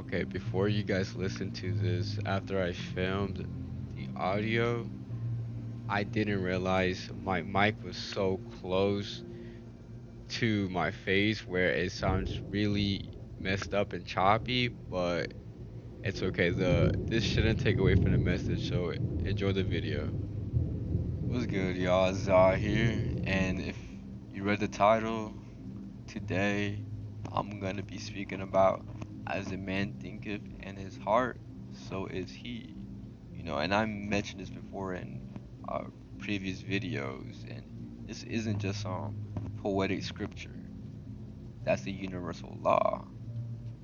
Okay, before you guys listen to this, after I filmed the audio, I didn't realize my mic was so close to my face where it sounds really messed up and choppy, but it's okay. This shouldn't take away from the message, so enjoy the video. What's good, y'all? Zah here, and if you read the title, today I'm gonna be speaking about as a man thinketh in his heart, so is he. And I mentioned this before in uh, previous videos, and this isn't just some poetic scripture. That's a universal law.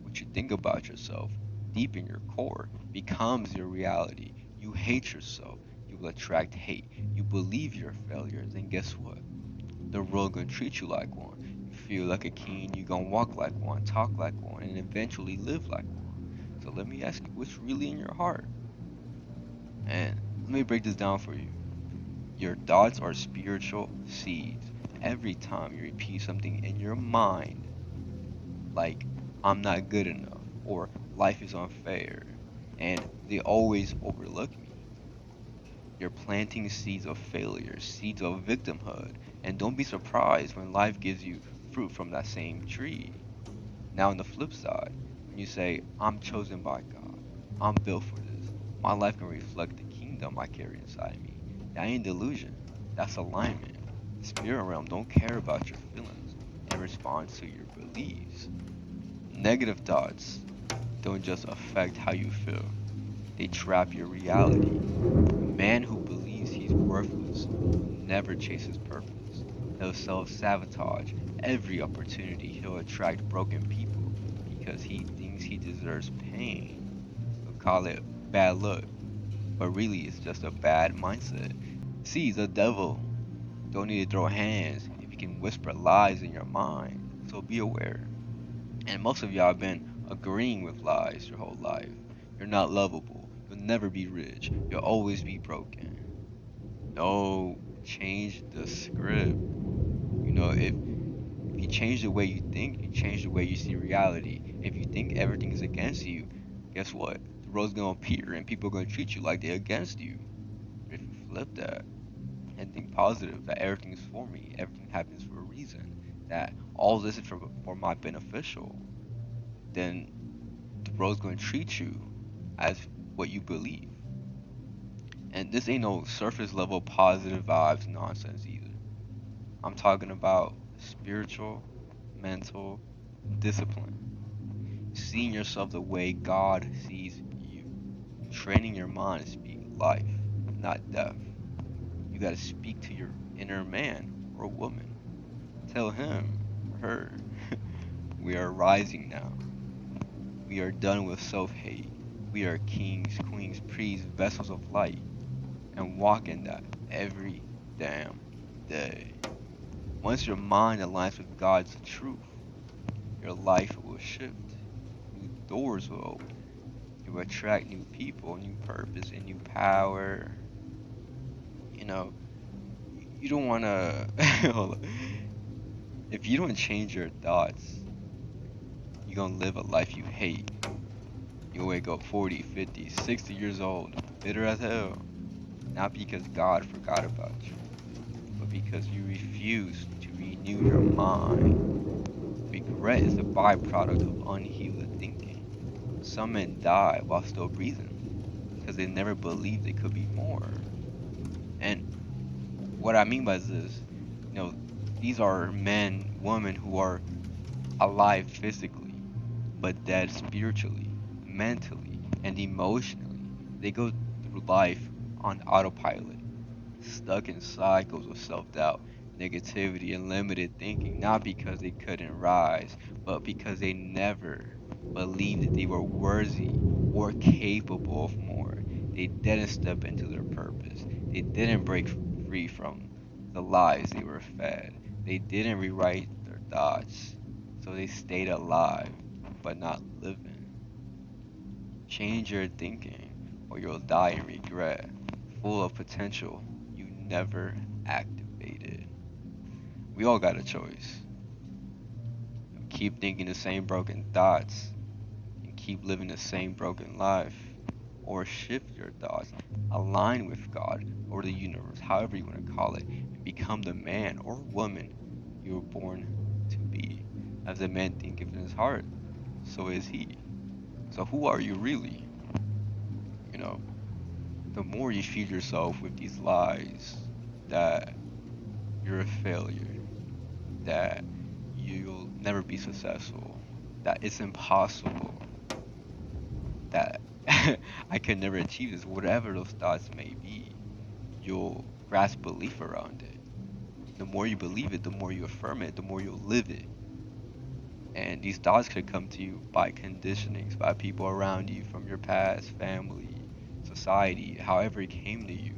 What you think about yourself deep in your core becomes your reality. You hate yourself, you will attract hate. You believe your failures, and guess what? The world gonna treat you like one. You feel like a king, you gonna walk like one, talk like one, and eventually live like one. So let me ask you, what's really in your heart? And let me break this down for you. Your thoughts are spiritual seeds. Every time you repeat something in your mind, like I'm not good enough or life is unfair and they always overlook me. You're planting seeds of failure, seeds of victimhood, and don't be surprised when life gives you fruit from that same tree. Now, on the flip side, when you say, I'm chosen by God, I'm built for this, my life can reflect the kingdom I carry inside me. That ain't delusion, that's alignment. The spirit realm don't care about your feelings, it responds to your beliefs. Negative thoughts don't just affect how you feel, they trap your reality. A man who believes he's worthless will never chase his purpose. He'll self sabotage every opportunity. He'll attract broken people because he thinks he deserves pain. He'll call it bad luck, but really it's just a bad mindset. See, the devil don't need to throw hands if he can whisper lies in your mind. So be aware. And most of y'all have been agreeing with lies your whole life. You're not lovable. You'll never be rich. You'll always be broken. No, change the script. If you change the way you think, you change the way you see reality. If you think everything is against you, guess what? The road's gonna appear and people are gonna treat you like they're against you. But if you flip that and think positive, that everything is for me, everything happens for a reason, that all this is for my beneficial, then the road's gonna treat you as what you believe. And this ain't no surface level positive vibes nonsense either. I'm talking about spiritual, mental discipline. Seeing yourself the way God sees you. Training your mind to speak life, not death. You got to speak to your inner man or woman. Tell him or her, we are rising now. We are done with self hate. We are kings, queens, priests, vessels of light, and walk in that every damn day. Once your mind aligns with God's truth, your life will shift. New doors will open. You will attract new people, new purpose, and new power. You know, you don't want to. If you don't change your thoughts, you're going to live a life you hate. You'll wake up 40, 50, 60 years old, bitter as hell. Not because God forgot about you, but because you refuse to renew your mind. Regret is a byproduct of unhealed thinking. Some men die while still breathing because they never believed they could be more. And what I mean by this, you know, these are men, women who are alive physically, but dead spiritually, mentally, and emotionally. They go through life on autopilot, stuck in cycles of self doubt, negativity, and limited thinking, not because they couldn't rise, but because they never believed that they were worthy or capable of more. They didn't step into their purpose. They didn't break free from the lies they were fed. They didn't rewrite their thoughts. So they stayed alive, but not living. Change your thinking, or you'll die in regret, full of potential you never activated. We all got a choice. Keep thinking the same broken thoughts and keep living the same broken life, or shift your thoughts, align with God or the universe, however you want to call it, and become the man or woman you were born to be. As a man thinketh in his heart, so is he. So who are you really? You know, the more you feed yourself with these lies that you're a failure, that you'll never be successful, that it's impossible, that I can never achieve this, whatever those thoughts may be, you'll grasp belief around it. The more you believe it, the more you affirm it, the more you'll live it. And these thoughts could come to you by conditionings, by people around you from your past, family, society, however it came to you.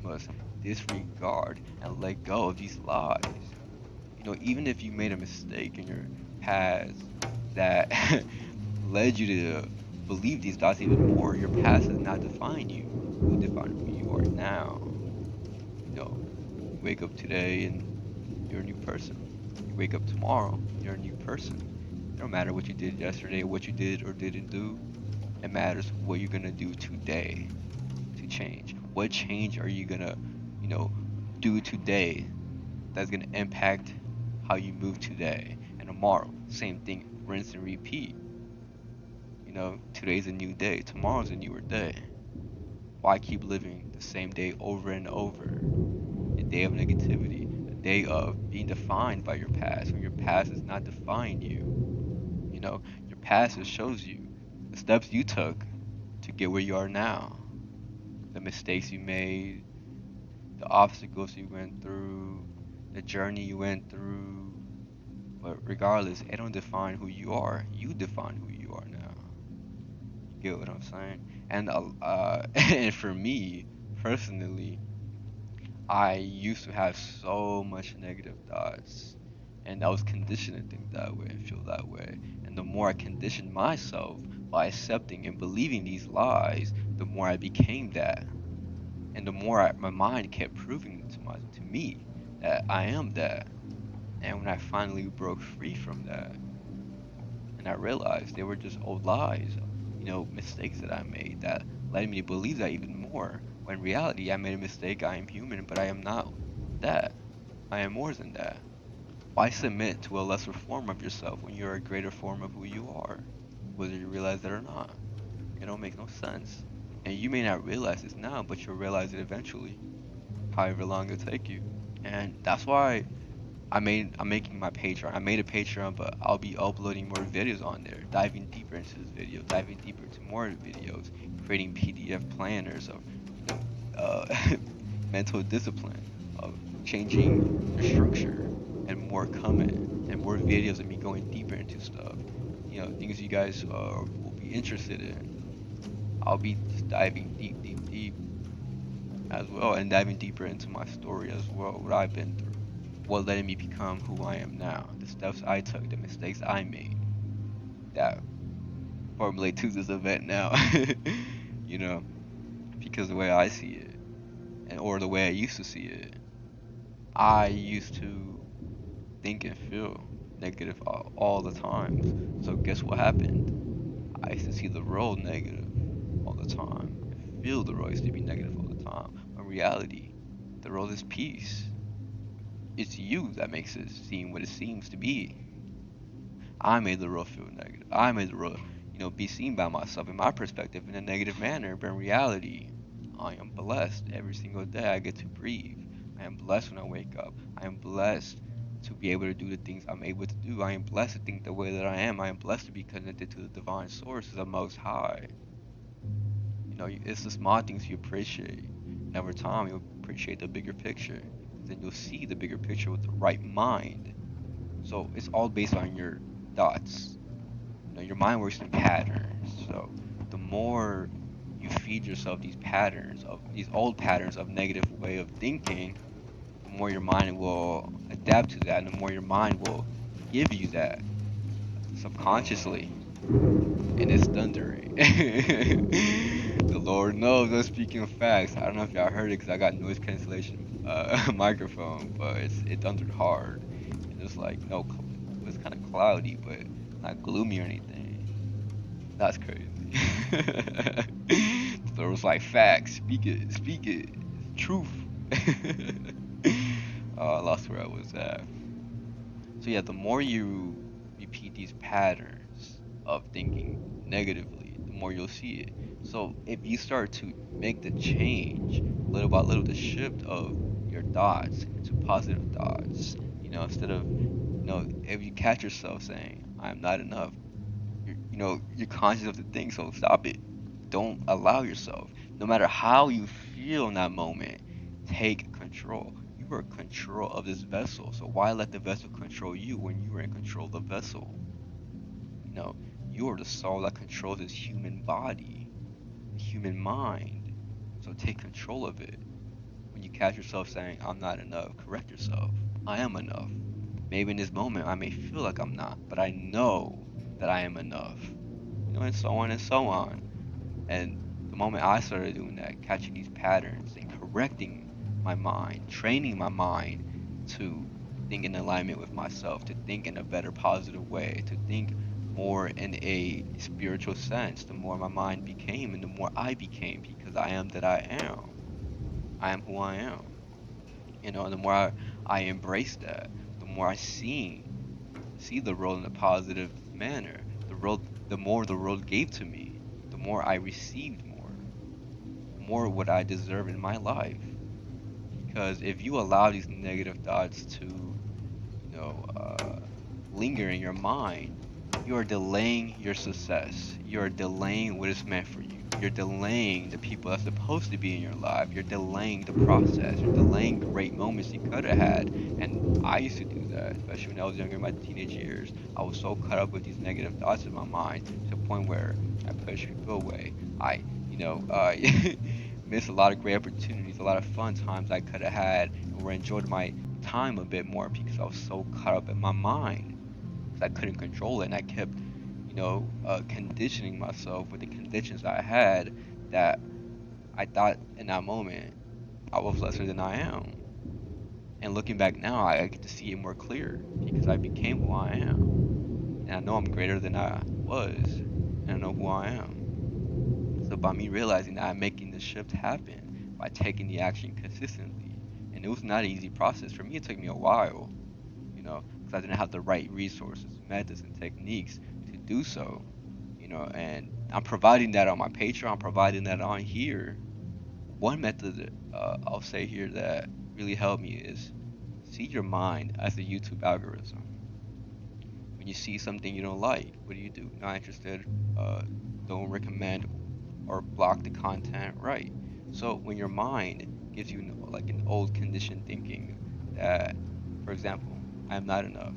You must disregard and let go of these lies. Even if you made a mistake in your past that led you to believe these thoughts even more, your past does not define you. You define who you are now. You know, you wake up today and you're a new person. You wake up tomorrow, you're a new person. It don't matter what you did yesterday, what you did or didn't do. It matters what you're gonna do today to change. What change are you gonna, you know, do today that's gonna impact how you move today and tomorrow? Same thing, rinse and repeat. Today's a new day, tomorrow's a newer day. Why keep living the same day over and over? A day of negativity, a day of being defined by your past when your past does not define you. Your past just shows you the steps you took to get where you are now, the mistakes you made, the obstacles you went through, the journey you went through. But regardless, it don't define who you are. You define who you are now. You get what I'm saying? And for me personally, I used to have so much negative thoughts, and I was conditioned to think that way and feel that way. And the more I conditioned myself by accepting and believing these lies, the more I became that. And the more my mind kept proving to me that I am that. And when I finally broke free from that, and I realized they were just old lies, mistakes that I made that led me to believe that even more. When in reality, I made a mistake. I am human, but I am not that. I am more than that. Why submit to a lesser form of yourself when you're a greater form of who you are, whether you realize it or not? It don't make no sense. And you may not realize this now, but you'll realize it eventually, however long it'll take you. And that's why I'm making my Patreon. I made a Patreon, but I'll be uploading more videos on there, diving deeper into this video, diving deeper into more videos, creating PDF planners of, you know, uh, mental discipline, of changing your structure, and more coming, and more videos of me going deeper into stuff. Things you guys will be interested in. I'll be just diving deep, deep, deep as well, and diving deeper into my story as well, what I've been through, what led me become who I am now, the steps I took, the mistakes I made that formulate to this event now. you know, because the way I see it, or the way I used to see it, I used to think and feel negative all the times. So guess what happened? I used to see the world negative all the time, and feel the world used to be negative all the time. When in reality, the world is peace. It's you that makes it seem what it seems to be. I made the world feel negative. I made the world, be seen by myself in my perspective in a negative manner. But in reality, I am blessed every single day. I get to breathe. I am blessed when I wake up. I am blessed to be able to do the things I'm able to do. I am blessed to think the way that I am. I am blessed to be connected to the divine source, the Most High. It's the small things you appreciate. And over time, you'll appreciate the bigger picture. Because then you'll see the bigger picture with the right mind. So it's all based on your thoughts. Your mind works in patterns. So the more you feed yourself these old patterns of negative way of thinking, the more your mind will adapt to that, and the more your mind will give you that subconsciously. And it's thundering. The Lord knows I'm speaking facts. I don't know if y'all heard it because I got noise cancellation microphone, but it thundered hard, and it's like no, it was kind of cloudy, but not gloomy or anything. That's crazy. So it was like facts. Speak it. Speak it. It's truth. I lost where I was at. So yeah, the more you repeat these patterns of thinking negatively, the more you'll see it. So if you start to make the change little by little, the shift of your thoughts into positive thoughts, instead of, if you catch yourself saying, I'm not enough, you're conscious of the thing, so stop it. Don't allow yourself, no matter how you feel in that moment, take control. You are in control of this vessel, so why let the vessel control you when you are in control of the vessel? You know, you are the soul that controls this human body, the human mind. So take control of it. When you catch yourself saying, I'm not enough, correct yourself. I am enough. Maybe in this moment I may feel like I'm not, but I know that I am enough. And so on and so on. And the moment I started doing that, catching these patterns and correcting my mind, training my mind to think in alignment with myself, to think in a better, positive way, to think more in a spiritual sense, the more my mind became and the more I became, because I am that I am. I am who I am. And the more I embrace that, the more I see the world in a positive manner. The more the world gave to me, the more I received more what I deserve in my life. Because if you allow these negative thoughts to, you know, uh, linger in your mind, you are delaying your success. You are delaying what is meant for you. You're delaying the people that's supposed to be in your life. You're delaying the process. You're delaying great moments you could have had. And I used to do that, especially when I was younger in my teenage years. I was so caught up with these negative thoughts in my mind to the point where I pushed people away. I, missed a lot of great opportunities, a lot of fun times I could have had, and where I enjoyed my time a bit more because I was so caught up in my mind because I couldn't control it, and I kept, conditioning myself with the conditions I had that I thought in that moment I was lesser than I am. And looking back now, I get to see it more clear because I became who I am, and I know I'm greater than I was, and I know who I am. So by me realizing that I'm making this shift happen by taking the action consistently, and it was not an easy process. For me, it took me a while, because I didn't have the right resources, methods, and techniques to do so, and I'm providing that on my Patreon, I'm providing that on here. One method I'll say here that really helped me is see your mind as a YouTube algorithm. When you see something you don't like, what do? Not interested, uh, don't recommend, or block the content, right? So when your mind gives you like an old conditioned thinking that, for example, I am not enough.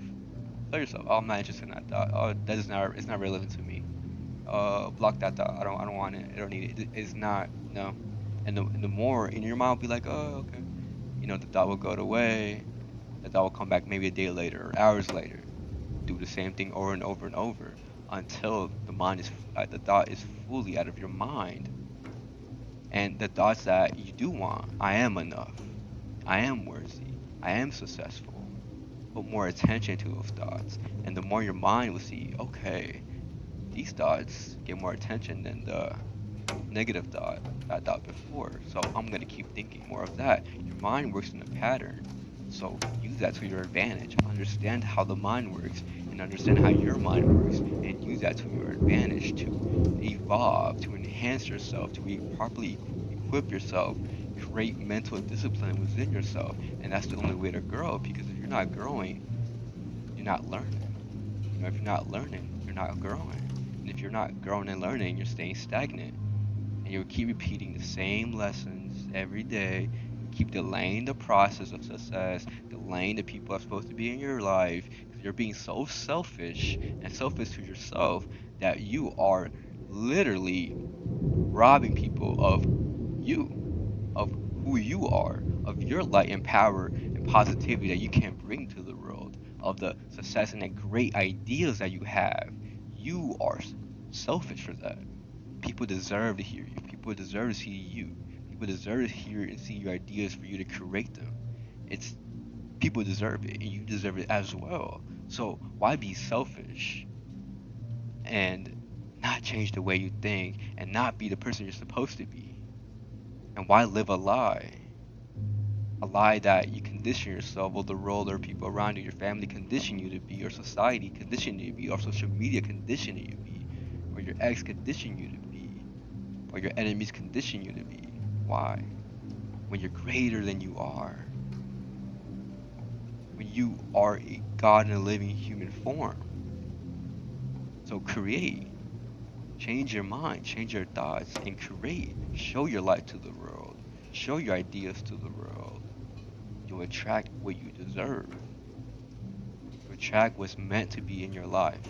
Tell yourself, oh, I'm not interested in that thought. Oh, it's not relevant to me. Block that thought. I don't want it. I don't need it. It's not, And the more in your mind will be like, oh, okay. The thought will go away. The thought will come back maybe a day later or hours later. Do the same thing over and over and over until the thought is fully out of your mind. And the thoughts that you do want, I am enough, I am worthy, I am successful. Put more attention to those thoughts, and the more your mind will see, okay, these thoughts get more attention than the negative thought that I thought before. So I'm going to keep thinking more of that. Your mind works in a pattern. So use that to your advantage. Understand how the mind works and understand how your mind works and use that to your advantage to evolve, to enhance yourself, to properly equip yourself, create mental discipline within yourself. And that's the only way to grow because if you're not growing, you're not learning. If you're not learning, you're not growing. And if you're not growing and learning, you're staying stagnant and you'll keep repeating the same lessons every day. You'll keep delaying the process of success, delaying the people that are supposed to be in your life, because you're being so selfish and selfish to yourself that you are literally robbing people of you, of who you are, of your light and power and positivity that you can bring to the world, of the success and the great ideas that you have. You are selfish for that. People deserve to hear you. People deserve to see you. People deserve to hear and see your ideas for you to create them. It's People deserve it, and you deserve it as well. So why be selfish and not Why change the way you think and not be the person you're supposed to be? And why live a lie? A lie that you condition yourself, or the role or people around you, your family condition you to be, or society condition you to be, or social media condition you to be, or your ex condition you to be, or your enemies condition you to be. Why? When you're greater than you are, when you are a God in a living human form. So create, change your mind, change your thoughts, and create. Show your light to the world. Show your ideas to the world. You'll attract what you deserve. You attract what's meant to be in your life.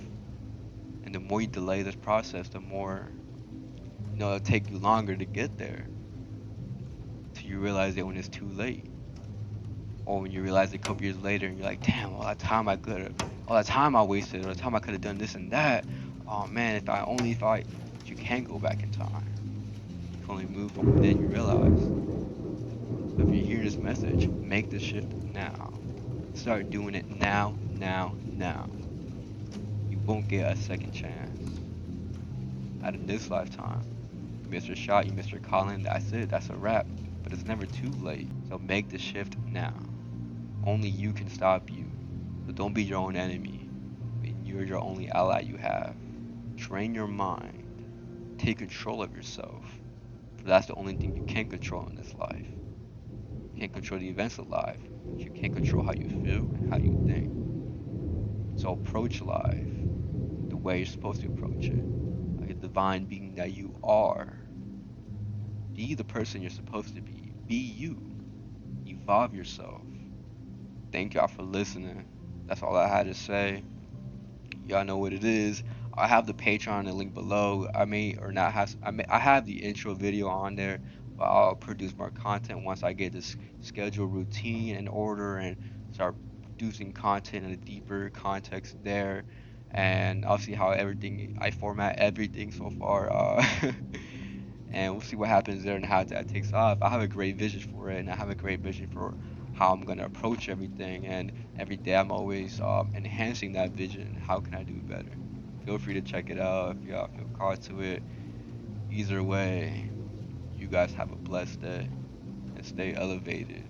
And the more you delay this process, the more it'll take you longer to get there. Till you realize that when it's too late. Or when you realize it a couple years later and you're like, damn, all that time I could have, all that time I wasted, or the time I could have done this and that. Oh man, if I, but you can't go back in time. You can only move from within, you realize. So if you hear this message, make the shift now. Start doing it now, now, now. You won't get a second chance out of this lifetime. You missed your shot, you missed your calling, that's it, that's a wrap. But it's never too late. So make the shift now. Only you can stop you. So don't be your own enemy. And you're your only ally you have. Train your mind. Take control of yourself. For that's the only thing you can control in this life. You can't control the events of life, but you can control how you feel and how you think. So approach life the way you're supposed to approach it. Like a divine being that you are. Be the person you're supposed to be. Be you. Evolve yourself. Thank y'all for listening. That's all I had to say. Y'all know what it is. I have the Patreon the link below. I may or not have I have the intro video on there, but I'll produce more content once I get this schedule routine in order and start producing content in a deeper context there. And I'll see how everything I format everything so far. And we'll see what happens there and how that takes off. I have a great vision for it, and I have a great vision for how I'm gonna approach everything. And every day I'm always enhancing that vision. How can I do better? Feel free to check it out if y'all feel called to it. Either way, you guys have a blessed day and stay elevated.